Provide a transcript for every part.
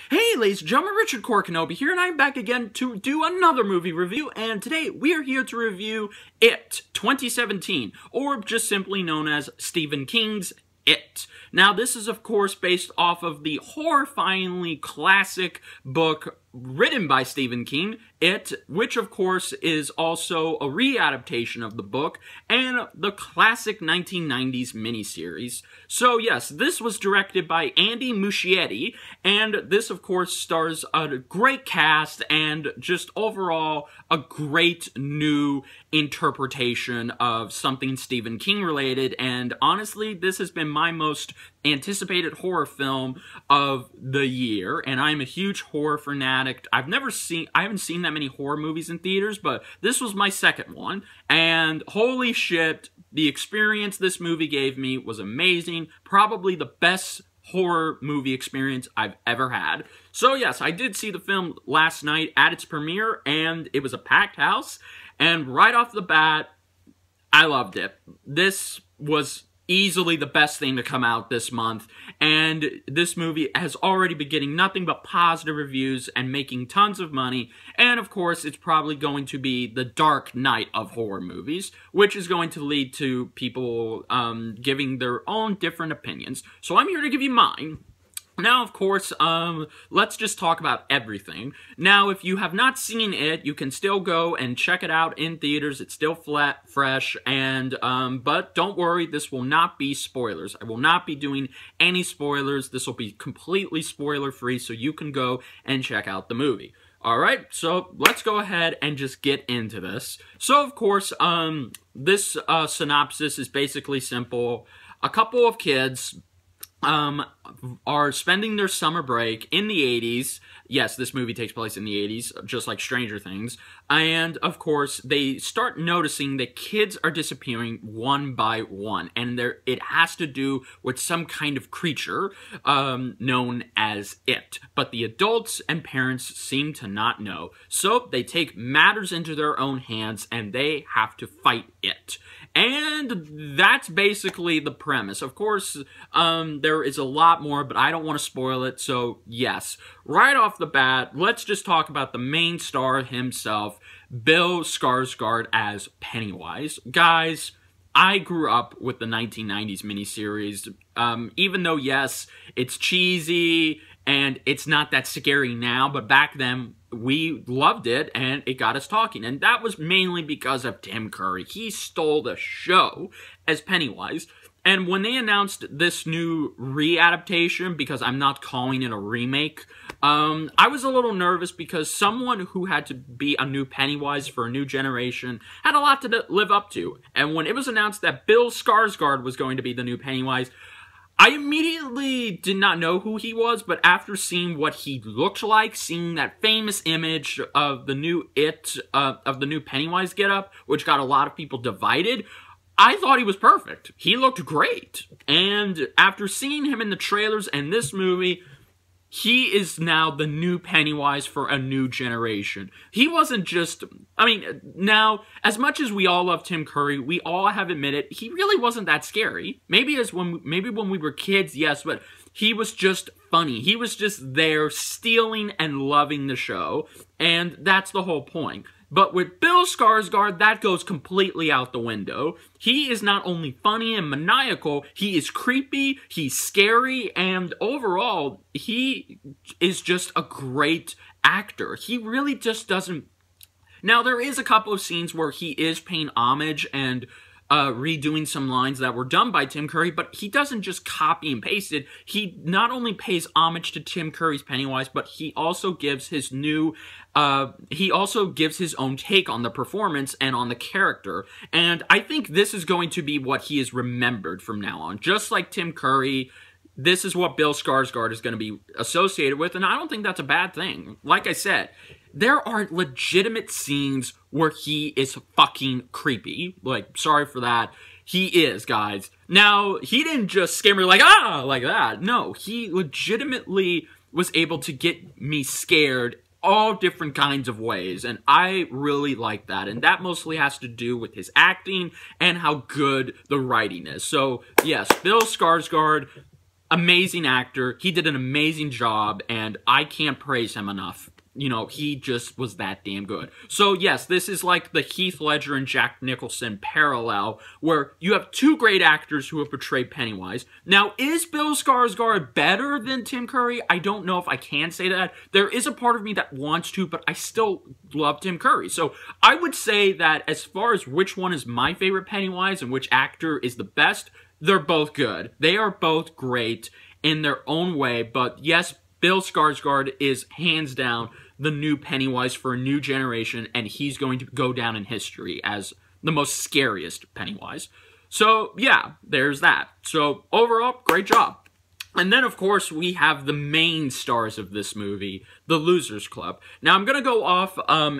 Hey ladies and gentlemen, Richard Korkenobi here, and I'm back again to do another movie review, and today we are here to review It 2017, or just simply known as Stephen King's It. Now, this is of course based off of the horrifyingly classic book written by Stephen King, It, which of course is also a readaptation of the book and the classic 1990s miniseries. So yes, this was directed by Andy Muschietti, and this of course stars a great cast and just overall a great new interpretation of something Stephen King related, and honestly, this has been my most anticipated horror film of the year, and I'm a huge horror fanatic. I haven't seen that many horror movies in theaters, but this was my second one, and holy shit, the experience this movie gave me was amazing. Probably the best horror movie experience I've ever had. So yes, I did see the film last night at its premiere, and it was a packed house, and right off the bat, I loved it. This was easily the best thing to come out this month, and this movie has already been getting nothing but positive reviews and making tons of money, and of course it's probably going to be the dark night of horror movies, which is going to lead to people giving their own different opinions. So I'm here to give you mine. Now, of course, let's just talk about everything. Now, if you have not seen it, you can still go and check it out in theaters. It's still fresh, and, but don't worry, this will not be spoilers. I will not be doing any spoilers. This will be completely spoiler-free, so you can go and check out the movie. Alright, so let's go ahead and just get into this. So, of course, this synopsis is basically simple. A couple of kids are spending their summer break in the 80s. Yes, this movie takes place in the 80s, just like Stranger Things. And, of course, they start noticing that kids are disappearing one by one. And it has to do with some kind of creature known as It. But the adults and parents seem to not know. So they take matters into their own hands, and they have to fight it. And that's basically the premise. Of course, there is a lot more, but I don't want to spoil it, so yes. Right off the bat, let's just talk about the main star himself, Bill Skarsgård as Pennywise. Guys, I grew up with the 1990s miniseries, even though, yes, it's cheesy, and it's not that scary now, but back then, we loved it, and it got us talking. And that was mainly because of Tim Curry. He stole the show as Pennywise. And when they announced this new readaptation, because I'm not calling it a remake, I was a little nervous because someone who had to be a new Pennywise for a new generation had a lot to live up to. And when it was announced that Bill Skarsgård was going to be the new Pennywise, I immediately did not know who he was, but after seeing what he looked like, seeing that famous image of the new of the new Pennywise getup, which got a lot of people divided, I thought he was perfect. He looked great. And after seeing him in the trailers and this movie, he is now the new Pennywise for a new generation. He wasn't just... I mean, now, as much as we all love Tim Curry, we all have admitted he really wasn't that scary. Maybe when we were kids, yes, but he was just funny. He was just there stealing and loving the show, and that's the whole point. But with Bill Skarsgård, that goes completely out the window. He is not only funny and maniacal, he is creepy, he's scary, and overall, he is just a great actor. He really just doesn't... Now, there is a couple of scenes where he is paying homage and redoing some lines that were done by Tim Curry, but he doesn't just copy and paste it. He not only pays homage to Tim Curry's Pennywise, but he also gives his new... he also gives his own take on the performance and on the character, and I think this is going to be what he is remembered from now on. Just like Tim Curry, this is what Bill Skarsgård is going to be associated with, and I don't think that's a bad thing. Like I said, there are legitimate scenes where he is fucking creepy. Like, sorry for that. He is, guys. Now, he didn't just scare me like, ah, like that. No, he legitimately was able to get me scared all different kinds of ways, and I really like that, and that mostly has to do with his acting and how good the writing is. So, yes, Bill Skarsgård, amazing actor. He did an amazing job, and I can't praise him enough. You know, he just was that damn good. So yes, this is like the Heath Ledger and Jack Nicholson parallel, where you have two great actors who have portrayed Pennywise. Now, is Bill Skarsgård better than Tim Curry? I don't know if I can say that. There is a part of me that wants to, but I still love Tim Curry. So I would say that as far as which one is my favorite Pennywise and which actor is the best, they're both good. They are both great in their own way, but yes, Bill Skarsgård is hands down the new Pennywise for a new generation, and he's going to go down in history as the most scariest Pennywise. So, yeah, there's that. So, overall, great job. And then, of course, we have the main stars of this movie, the Losers Club. Now, I'm going to go off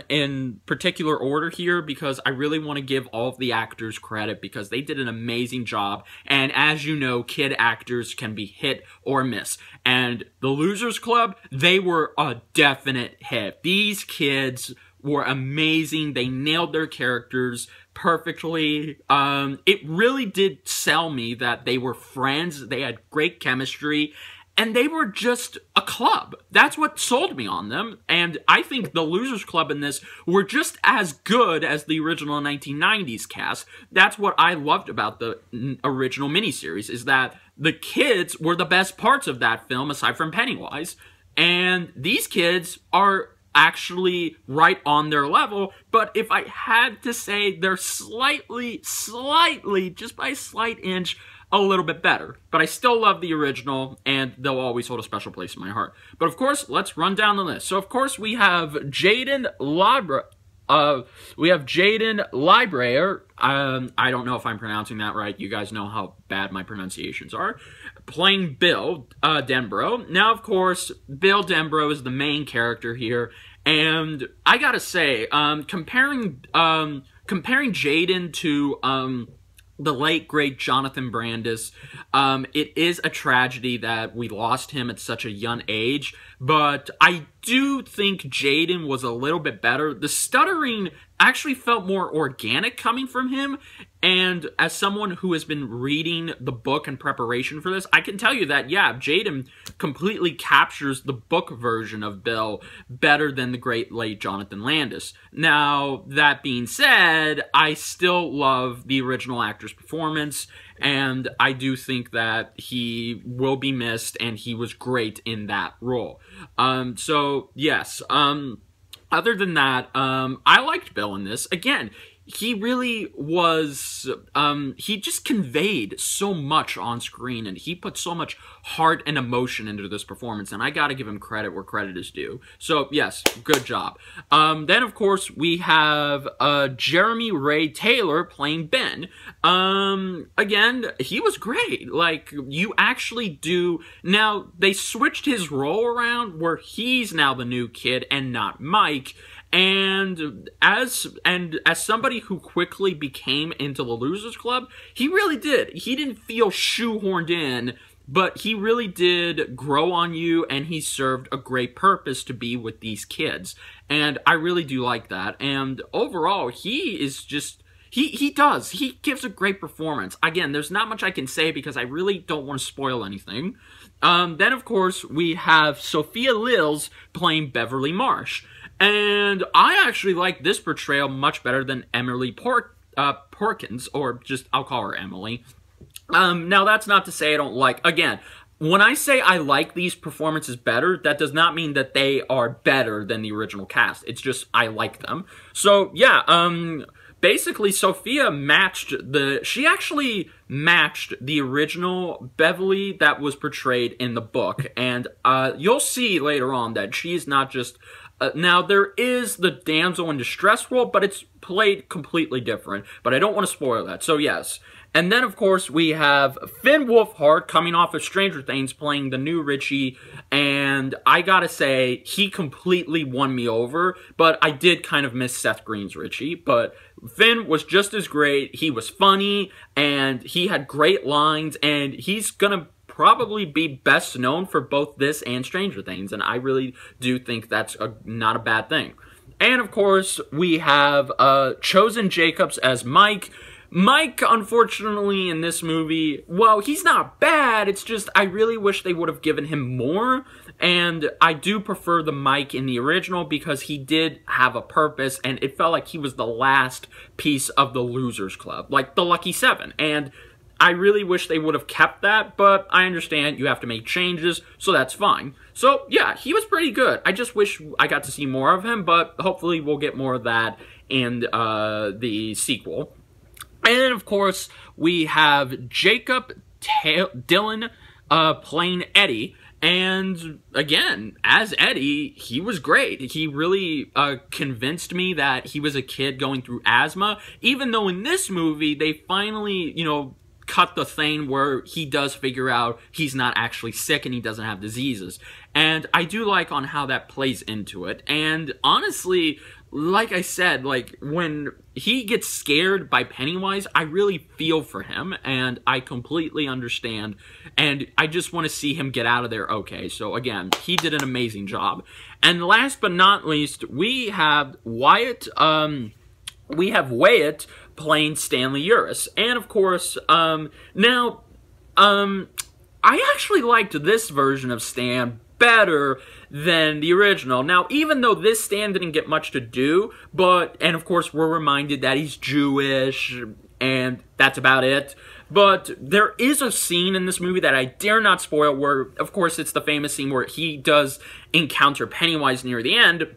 in particular order here because I really want to give all of the actors credit because they did an amazing job. And as you know, kid actors can be hit or miss. And the Losers Club, they were a definite hit. These kids were amazing. They nailed their characters perfectly. It really did sell me that they were friends, they had great chemistry, and they were just a club. That's what sold me on them, and I think the Losers Club in this were just as good as the original 1990s cast. That's what I loved about the original miniseries, is that the kids were the best parts of that film, aside from Pennywise, and these kids are actually right on their level, but if I had to say, they're slightly, just by a slight inch, a little bit better. But I still love the original, and they'll always hold a special place in my heart. But of course, let's run down the list. So of course, we have Jaden Lieber. I don't know if I'm pronouncing that right. You guys know how bad my pronunciations are. Playing Bill Denbrough. Now, of course, Bill Denbrough is the main character here, and I gotta say, comparing Jaden to the late, great Jonathan Brandis, it is a tragedy that we lost him at such a young age, but I do think Jaden was a little bit better. The stuttering actually felt more organic coming from him, and as someone who has been reading the book in preparation for this, I can tell you that, yeah, Jaden completely captures the book version of Bill better than the great late Jonathan Landis. Now, that being said, I still love the original actor's performance, and I do think that he will be missed, and he was great in that role. So, yes, other than that, I liked Bill in this. Again, he really was, he just conveyed so much on screen, and he put so much heart and emotion into this performance, and I gotta give him credit where credit is due. So, yes, good job. Then, of course, we have Jeremy Ray Taylor playing Ben. Again, he was great. Like, you actually do... Now, they switched his role around where he's now the new kid and not Mike. And as somebody who quickly became into the Losers Club, he really did. He didn't feel shoehorned in, but he really did grow on you, and he served a great purpose to be with these kids. And I really do like that. And overall, he is just... He does. He gives a great performance. Again, there's not much I can say because I really don't want to spoil anything. Then, of course, we have Sophia Lillis playing Beverly Marsh. And I actually like this portrayal much better than Emily Porkins, or just, I'll call her Emily. Now, that's not to say I don't like, again, when I say I like these performances better, that does not mean that they are better than the original cast. It's just, I like them. So, yeah, basically, Sophia she actually matched the original Beverly that was portrayed in the book. And you'll see later on that she's not just... now, there is the damsel in distress role, but it's played completely different. But I don't want to spoil that, so yes. And then, of course, we have Finn Wolfhard coming off of Stranger Things playing the new Richie. And I gotta say, he completely won me over. But I did kind of miss Seth Green's Richie. But Finn was just as great. He was funny, and he had great lines. And he's gonna probably be best known for both this and Stranger Things, and I really do think that's not a bad thing. And of course, we have Chosen Jacobs as Mike. Mike, unfortunately, in this movie, well, he's not bad, it's just I really wish they would have given him more, and I do prefer the Mike in the original because he did have a purpose, and it felt like he was the last piece of the Losers Club, like the Lucky Seven, and I really wish they would have kept that, but I understand you have to make changes, so that's fine. So, yeah, he was pretty good. I just wish I got to see more of him, but hopefully we'll get more of that in the sequel. And then, of course, we have Jacob Dylan playing Eddie. And, again, as Eddie, he was great. He really convinced me that he was a kid going through asthma. Even though in this movie, they finally, you know, cut the thing where he does figure out he's not actually sick and he doesn't have diseases. And I do like on how that plays into it. And, honestly, like I said, like, when he gets scared by Pennywise, I really feel for him, and I completely understand, and I just want to see him get out of there okay. So, again, he did an amazing job. And last but not least, we have Wyatt, playing Stanley Uris. And, of course, now, I actually liked this version of Stan better than the original. Now, even though this Stan didn't get much to do, and of course we're reminded that he's Jewish, and that's about it, but there is a scene in this movie that I dare not spoil where, of course, it's the famous scene where he does encounter Pennywise near the end,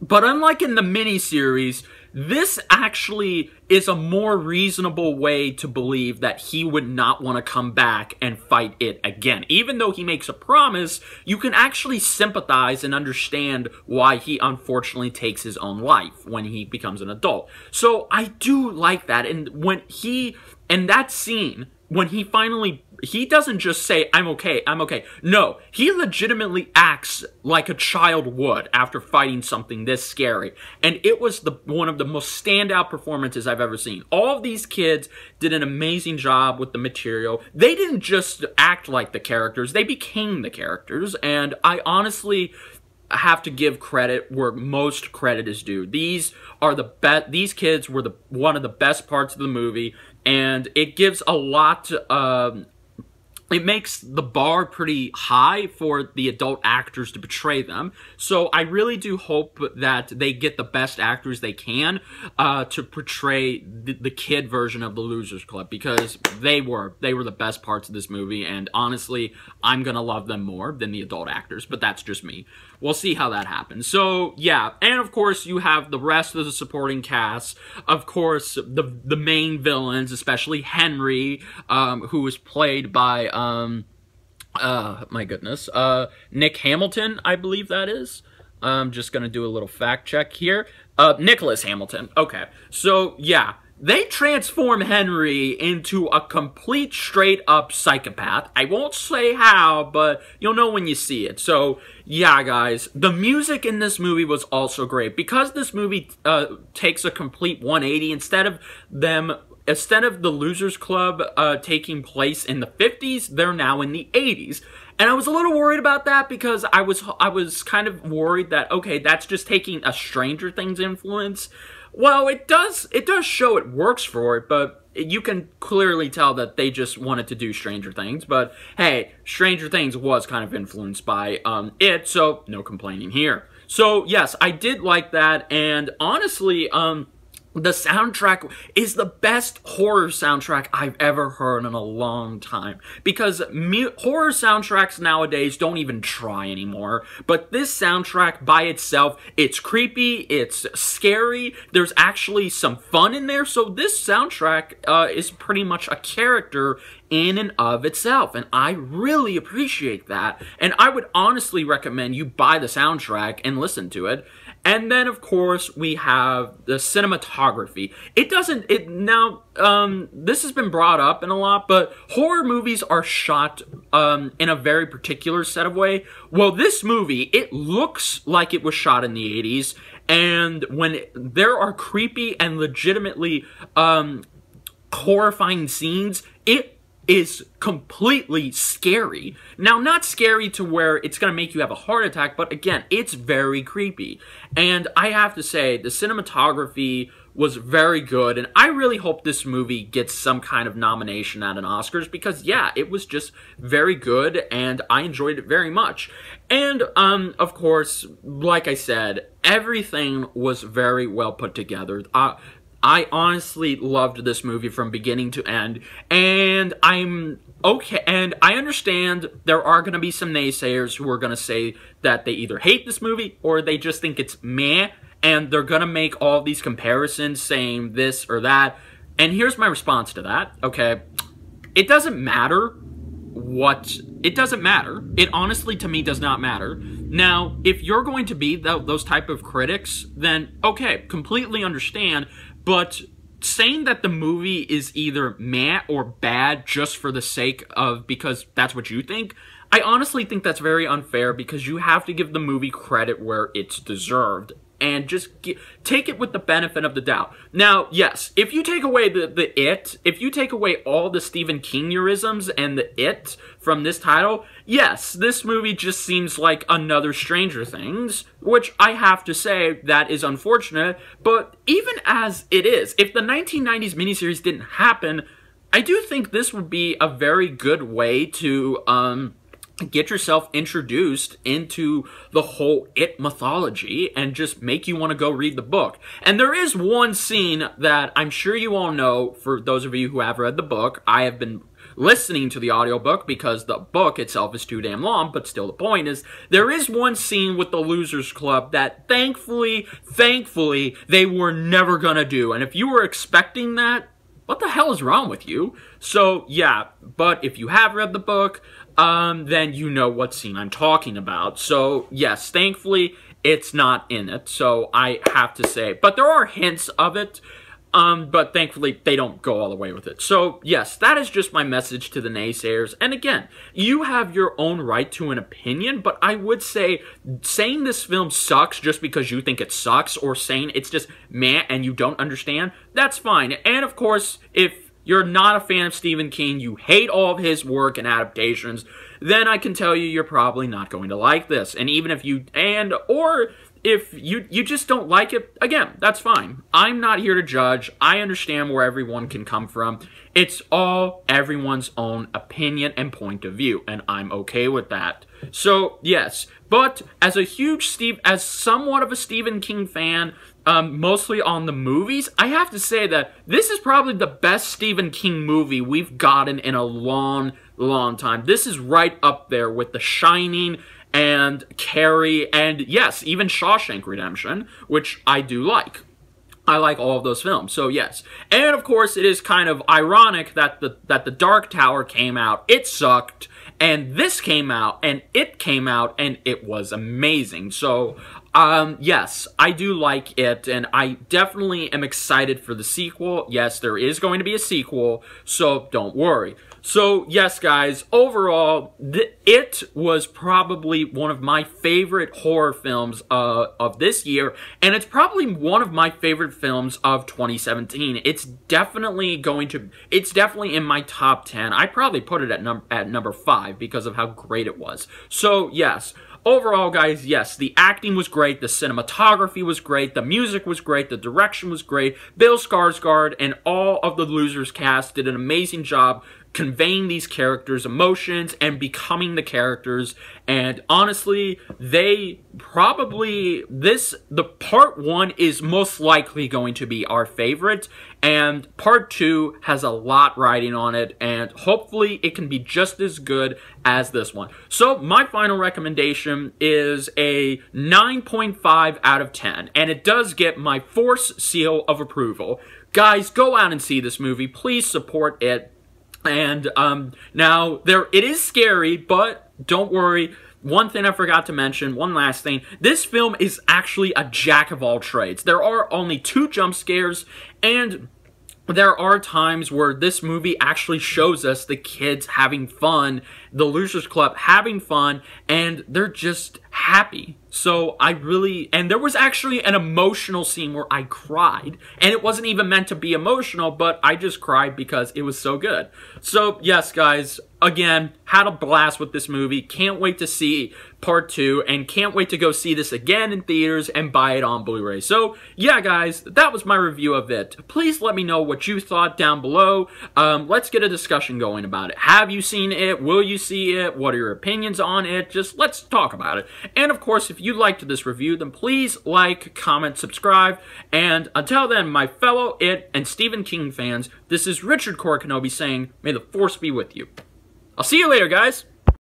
but unlike in the miniseries, this actually is a more reasonable way to believe that he would not want to come back and fight it again. Even though he makes a promise, you can actually sympathize and understand why he unfortunately takes his own life when he becomes an adult. So I do like that. And when in that scene, when he finally, he doesn't just say, I'm okay, I'm okay. No, he legitimately acts like a child would after fighting something this scary. And it was one of the most standout performances I've ever seen. All of these kids did an amazing job with the material. They didn't just act like the characters, they became the characters. And I honestly have to give credit where most credit is due. These kids were one of the best parts of the movie, and it gives a lot it makes the bar pretty high for the adult actors to portray them. So I really do hope that they get the best actors they can to portray the kid version of the Losers Club, because they were the best parts of this movie, and honestly, I'm gonna love them more than the adult actors, but that's just me. We'll see how that happens. So, yeah, and of course, you have the rest of the supporting cast. Of course, the main villains, especially Henry, who was played by, my goodness, Nick Hamilton, I believe that is. I'm just gonna do a little fact check here. Nicholas Hamilton. Okay, so, yeah. They transform Henry into a complete straight-up psychopath. I won't say how, but you'll know when you see it. So, yeah, guys, the music in this movie was also great. Because this movie takes a complete 180, instead of the Losers Club taking place in the 50s, they're now in the 80s. And I was a little worried about that because I was kind of worried that, okay, that's just taking a Stranger Things influence. Well, it does show it works for it, but you can clearly tell that they just wanted to do Stranger Things. But hey, Stranger Things was kind of influenced by it, so no complaining here. So yes, I did like that, and honestly, the soundtrack is the best horror soundtrack I've ever heard in a long time. Because horror soundtracks nowadays don't even try anymore. But this soundtrack by itself, it's creepy, it's scary, there's actually some fun in there. So this soundtrack is pretty much a character in and of itself, and I really appreciate that. And I would honestly recommend you buy the soundtrack and listen to it. And then, of course, we have the cinematography. This has been brought up in a lot, but horror movies are shot in a very particular set of way. Well, this movie, it looks like it was shot in the 80s, and when there are creepy and legitimately horrifying scenes, it is completely scary. Now, not scary to where it's going to make you have a heart attack, but again, it's very creepy. And I have to say, the cinematography was very good, and I really hope this movie gets some kind of nomination at an Oscars, because yeah, it was just very good, and I enjoyed it very much. And, of course, like I said, everything was very well put together. I honestly loved this movie from beginning to end, and I'm okay, and I understand there are going to be some naysayers who are going to say that they either hate this movie or they just think it's meh, and they're going to make all these comparisons saying this or that. And here's my response to that, okay? It doesn't matter it doesn't matter. It honestly, to me, does not matter. Now, if you're going to be those type of critics, then okay, completely understand, but saying that the movie is either meh or bad just for the sake of, because that's what you think, I honestly think that's very unfair, because you have to give the movie credit where it's deserved, and just take it with the benefit of the doubt. Now, yes, if you take away if you take away all the Stephen King-isms and the It from this title, yes, this movie just seems like another Stranger Things, which I have to say, that is unfortunate, but even as it is, if the 1990s miniseries didn't happen, I do think this would be a very good way to, get yourself introduced into the whole It mythology and just make you want to go read the book. And there is one scene that I'm sure you all know, for those of you who have read the book. I have been listening to the audiobook because the book itself is too damn long, but still the point is, there is one scene with the Losers Club that thankfully, they were never gonna do. And if you were expecting that, what the hell is wrong with you? So, yeah, but if you have read the book, then you know what scene I'm talking about. So, yes, thankfully, it's not in it, so I have to say. But there are hints of it, but thankfully, they don't go all the way with it. So, yes, that is just my message to the naysayers. And again, you have your own right to an opinion, but I would say, saying this film sucks just because you think it sucks, or saying it's just meh and you don't understand, that's fine. And of course, if you're not a fan of Stephen King, you hate all of his work and adaptations, then I can tell you you're probably not going to like this. And even if you, or if you just don't like it, again, that's fine. I'm not here to judge. I understand where everyone can come from. It's all everyone's own opinion and point of view, and I'm okay with that. So, yes, but as as somewhat of a Stephen King fan, mostly on the movies, I have to say that this is probably the best Stephen King movie we've gotten in a long, long time. This is right up there with The Shining and Carrie, and yes, even Shawshank Redemption, which I do like. I like all of those films, so yes. And of course, it is kind of ironic that the Dark Tower came out, it sucked, and this came out, and it was amazing. So, yes, I do like it, and I definitely am excited for the sequel. Yes, there is going to be a sequel, so don't worry. So, yes, guys, overall, It was probably one of my favorite horror films of this year, and it's probably one of my favorite films of 2017. It's definitely in my top 10. I probably put it at number 5 because of how great it was. So, yes. Overall, guys, yes, the acting was great, the cinematography was great, the music was great, the direction was great. Bill Skarsgård and all of the Losers cast did an amazing job conveying these characters' emotions and becoming the characters. And honestly, the part 1 is most likely going to be our favorite, and part 2 has a lot riding on it, and hopefully it can be just as good as this one. So my final recommendation is a 9.5 out of 10, and it does get my Force seal of approval. Guys, go out and see this movie. Please support it. And now, it is scary, but don't worry. One thing I forgot to mention, one last thing, this film is actually a jack of all trades. There are only 2 jump scares, and there are times where this movie actually shows us the kids having fun, the Losers Club having fun, and they're just happy. So and there was actually an emotional scene where I cried. And it wasn't even meant to be emotional, but I just cried because it was so good. So, yes, guys, again, had a blast with this movie. Can't wait to see part 2, and can't wait to go see this again in theaters and buy it on Blu-ray. So, yeah, guys, that was my review of it. Please let me know what you thought down below. Let's get a discussion going about it. Have you seen it? Will you see it? What are your opinions on it? Just let's talk about it. And, of course, if you liked this review, then please like, comment, subscribe. And until then, my fellow It and Stephen King fans, this is Richard Core Kenobi saying, may the Force be with you. I'll see you later, guys.